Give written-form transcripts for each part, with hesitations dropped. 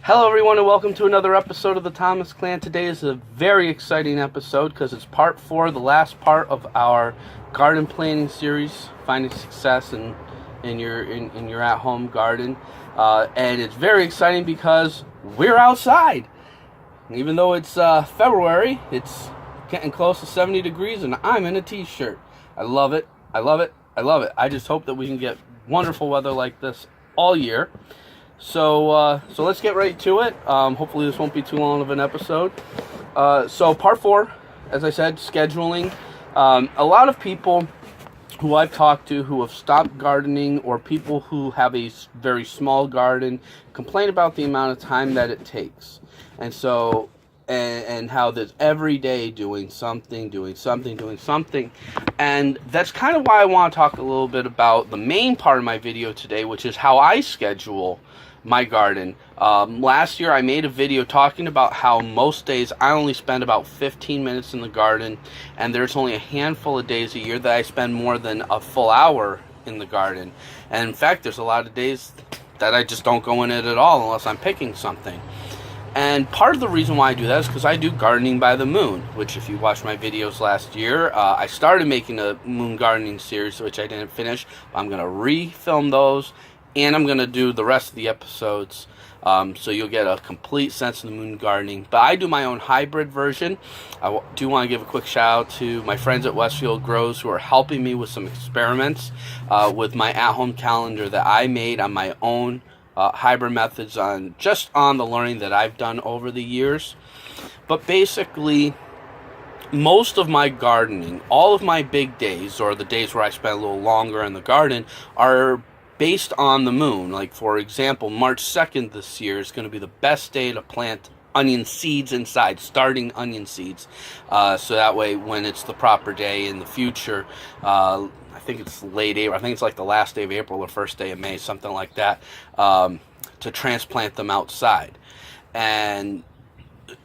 Hello everyone and welcome to another episode of the Thomas Clan. Today is a very exciting episode because it's part 4, the last part of our garden planning series, finding success in your at-home garden. And it's very exciting because we're outside. Even though it's February, it's getting close to 70 degrees and I'm in a t-shirt. I love it. I love it. I love it. I just hope that we can get wonderful weather like this all year. So let's get right to it. Hopefully this won't be too long of an episode. So part 4, as I said, scheduling. A lot of people who I've talked to who have stopped gardening, or people who have a very small garden, complain about the amount of time that it takes. And so, and how there's every day doing something. And that's kind of why I want to talk a little bit about the main part of my video today, which is how I schedule my garden. Last year I made a video talking about how most days I only spend about 15 minutes in the garden, and there's only a handful of days a year that I spend more than a full hour in the garden. And in fact, there's a lot of days that I just don't go in it at all unless I'm picking something. And part of the reason why I do that is because I do gardening by the moon, which if you watched my videos last year, I started making a moon gardening series, which I didn't finish. I'm going to re-film those, and I'm going to do the rest of the episodes, so you'll get a complete sense of the moon gardening. But I do my own hybrid version. I do want to give a quick shout out to my friends at Westfield Grows who are helping me with some experiments with my at-home calendar that I made on my own hybrid methods, on the learning that I've done over the years. But basically, most of my gardening, all of my big days, or the days where I spend a little longer in the garden, are based on the moon. Like, for example, March 2nd this year is going to be the best day to plant onion seeds inside, starting onion seeds. So that way, when it's the proper day in the future, I think it's late April, I think it's like the last day of April or first day of May, something like that, to transplant them outside. And,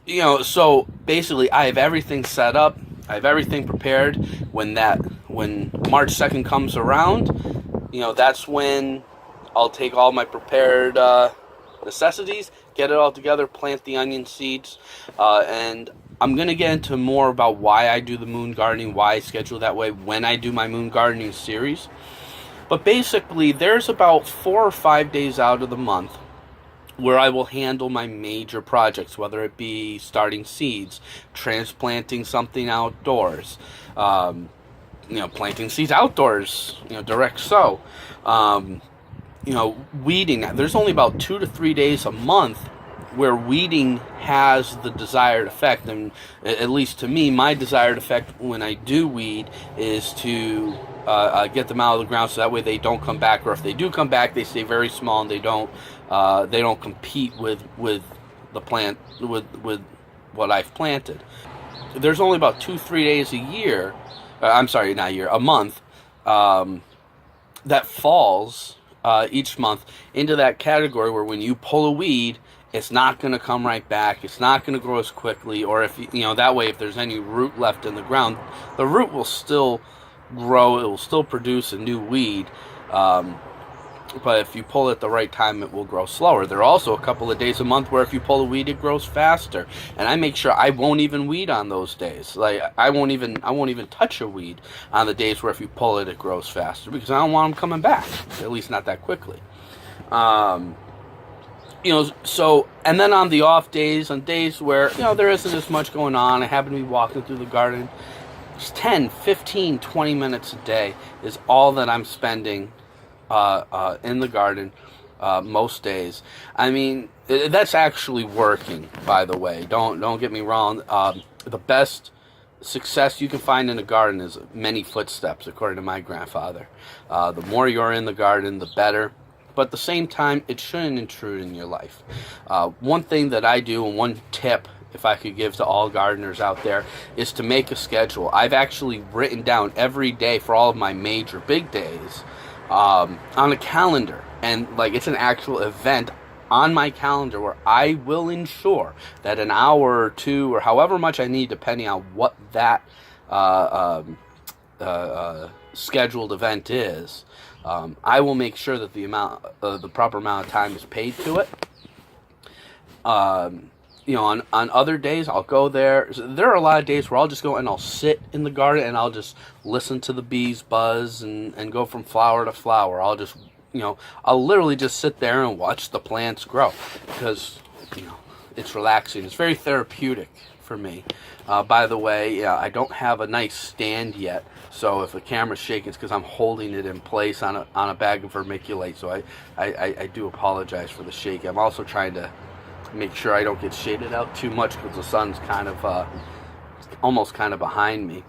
so basically I have everything set up, I have everything prepared. When March 2nd comes around, that's when I'll take all my prepared necessities, get it all together, plant the onion seeds, and I'm going to get into more about why I do the moon gardening, why I schedule that way when I do my moon gardening series. But basically, there's about 4 or 5 days out of the month where I will handle my major projects, whether it be starting seeds, transplanting something outdoors, planting seeds outdoors, direct sow, weeding. There's only about 2 to 3 days a month where weeding has the desired effect. And at least to me, my desired effect when I do weed is to get them out of the ground, so that way they don't come back, or if they do come back, they stay very small and they don't compete with the plant, with what I've planted. There's only about 2-3 days a year, a month, that falls each month into that category where when you pull a weed, it's not going to come right back. It's not going to grow as quickly, or if that way, if there's any root left in the ground, the root will still grow. It will still produce a new weed. But if you pull it at the right time, it will grow slower. There are also a couple of days a month where if you pull a weed, it grows faster. And I make sure I won't even weed on those days. Like, I won't even touch a weed on the days where if you pull it, it grows faster, because I don't want them coming back, at least not that quickly. So, and then on the off days, on days where, there isn't as much going on, I happen to be walking through the garden, just 10, 15, 20 minutes a day is all that I'm spending in the garden most days. I mean, that's actually working, by the way. Don't get me wrong. The best success you can find in a garden is many footsteps, according to my grandfather. The more you're in the garden, the better. But at the same time, it shouldn't intrude in your life. One thing that I do, and one tip, if I could give to all gardeners out there, is to make a schedule. I've actually written down every day for all of my major big days on a calendar. And it's an actual event on my calendar where I will ensure that an hour or 2, or however much I need, depending on what that scheduled event is, I will make sure that the proper amount of time is paid to it. You know, on other days, I'll go there. There are a lot of days where I'll just go and I'll sit in the garden and I'll just listen to the bees buzz and go from flower to flower. I'll just, you know, I'll literally just sit there and watch the plants grow because, you know, it's relaxing. It's very therapeutic for me. By the way, yeah, I don't have a nice stand yet, so if the camera's shaking, it's because I'm holding it in place on a bag of vermiculite. So I do apologize for the shake. I'm also trying to make sure I don't get shaded out too much because the sun's kind of almost kind of behind me.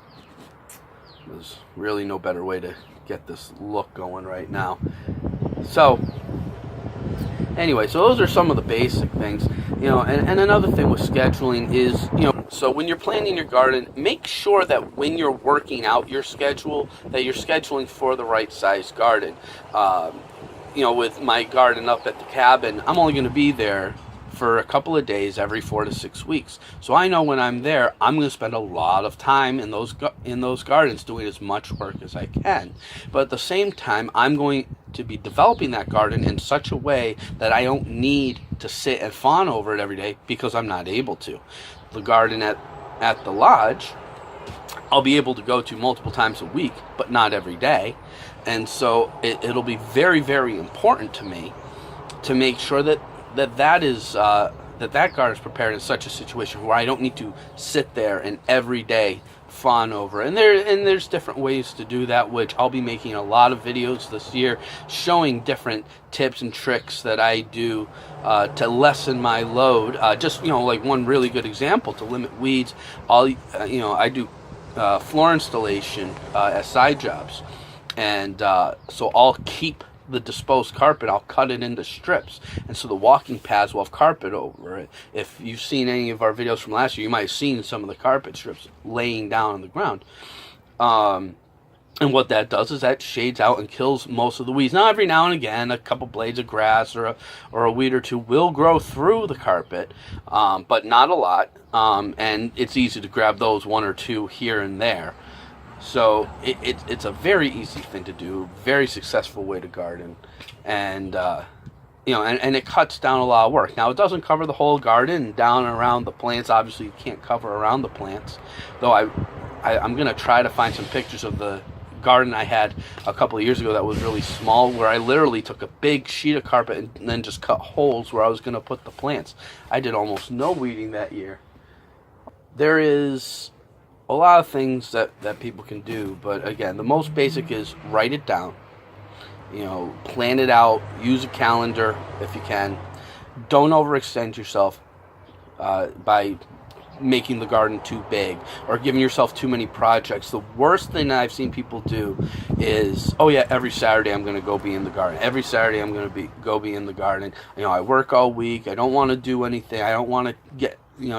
There's really no better way to get this look going right now. So anyway, so those are some of the basic things, you know, and another thing with scheduling is, you know, so when you're planning your garden, make sure that when you're working out your schedule, that you're scheduling for the right size garden. You know, with my garden up at the cabin, I'm only going to be there for a couple of days every 4 to 6 weeks. So I know when I'm there, I'm going to spend a lot of time in those gardens doing as much work as I can. But at the same time, I'm going to be developing that garden in such a way that I don't need to sit and fawn over it every day because I'm not able to. The garden at the lodge, I'll be able to go to multiple times a week, but not every day. And so it'll be very, very important to me to make sure that garden is prepared in such a situation where I don't need to sit there and every day fawn over. And there's different ways to do that, which I'll be making a lot of videos this year showing different tips and tricks that I do to lessen my load. Just, you know, like one really good example to limit weeds. I do floor installation as side jobs, and so I'll keep the disposed carpet, I'll cut it into strips, and so the walking paths will have carpet over it. If you've seen any of our videos from last year, you might have seen some of the carpet strips laying down on the ground. And what that does is that shades out and kills most of the weeds. Now, every now and again, a couple blades of grass or a weed or two will grow through the carpet, but not a lot. And it's easy to grab those one or two here and there. So it's a very easy thing to do, very successful way to garden, and you know, and it cuts down a lot of work. Now, it doesn't cover the whole garden down and around the plants. Obviously, you can't cover around the plants, though I'm gonna try to find some pictures of the garden I had a couple of years ago that was really small, where I literally took a big sheet of carpet and then just cut holes where I was gonna put the plants. I did almost no weeding that year. There is a lot of things that people can do, but again, the most basic is write it down. You know, plan it out, use a calendar if you can. Don't overextend yourself by making the garden too big or giving yourself too many projects. The worst thing that I've seen people do is, oh yeah, every Saturday I'm going to go be in the garden. Every Saturday I'm going to go be in the garden. You know, I work all week. I don't want to do anything. I don't want to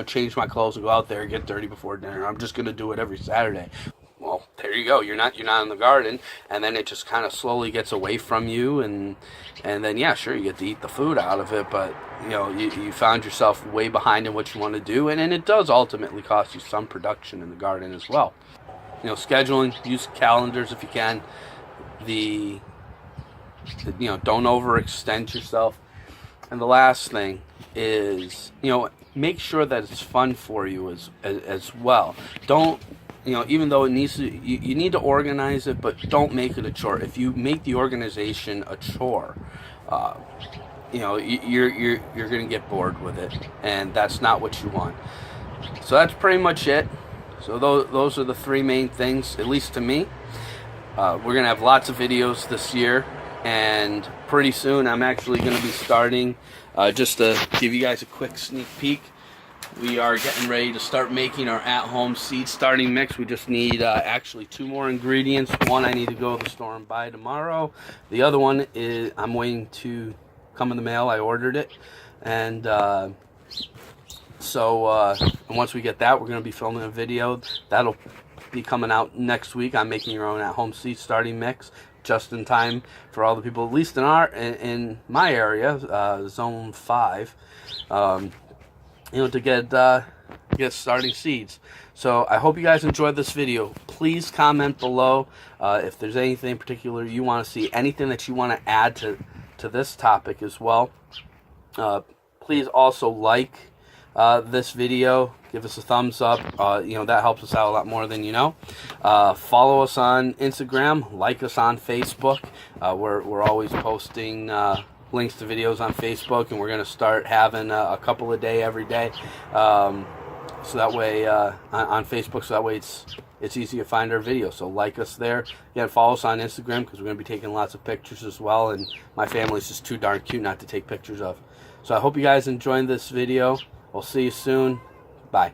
change my clothes and go out there and get dirty before dinner. I'm just going to do it every Saturday. Well, there you go. You're not in the garden, and then it just kind of slowly gets away from you, and then yeah, sure, you get to eat the food out of it, but you know, you found yourself way behind in what you want to do, and it does ultimately cost you some production in the garden as well. You know, scheduling, use calendars if you can. Don't overextend yourself. And the last thing is, you know, make sure that it's fun for you as well. Don't, you know, even though it needs to, you need to organize it, but don't make it a chore. If you make the organization a chore, you know, you're going to get bored with it, and that's not what you want. So that's pretty much it. So those are the three main things, at least to me. We're going to have lots of videos this year, and pretty soon I'm actually going to be starting, just to give you guys a quick sneak peek, we are getting ready to start making our at-home seed starting mix. We just need actually 2 more ingredients. One I need to go to the store and buy tomorrow. The other one is I'm waiting to come in the mail. I ordered it, and once we get that, we're going to be filming a video that'll be coming out next week. I'm making your own at-home seed starting mix, just in time for all the people, at least in my area, Zone 5. To get starting seeds. So I hope you guys enjoyed this video. Please comment below if there's anything in particular you want to see, anything that you want to add to this topic as well. please also like this video. Give us a thumbs up. You know, that helps us out a lot more than you know. Follow us on Instagram. Like us on Facebook. We're always posting links to videos on Facebook, and we're going to start having a couple a day every day. So that way on Facebook, so that way it's easy to find our videos. So like us there. Again, follow us on Instagram, because we're going to be taking lots of pictures as well, and my family's just too darn cute not to take pictures of. So I hope you guys enjoyed this video. We'll see you soon. Bye.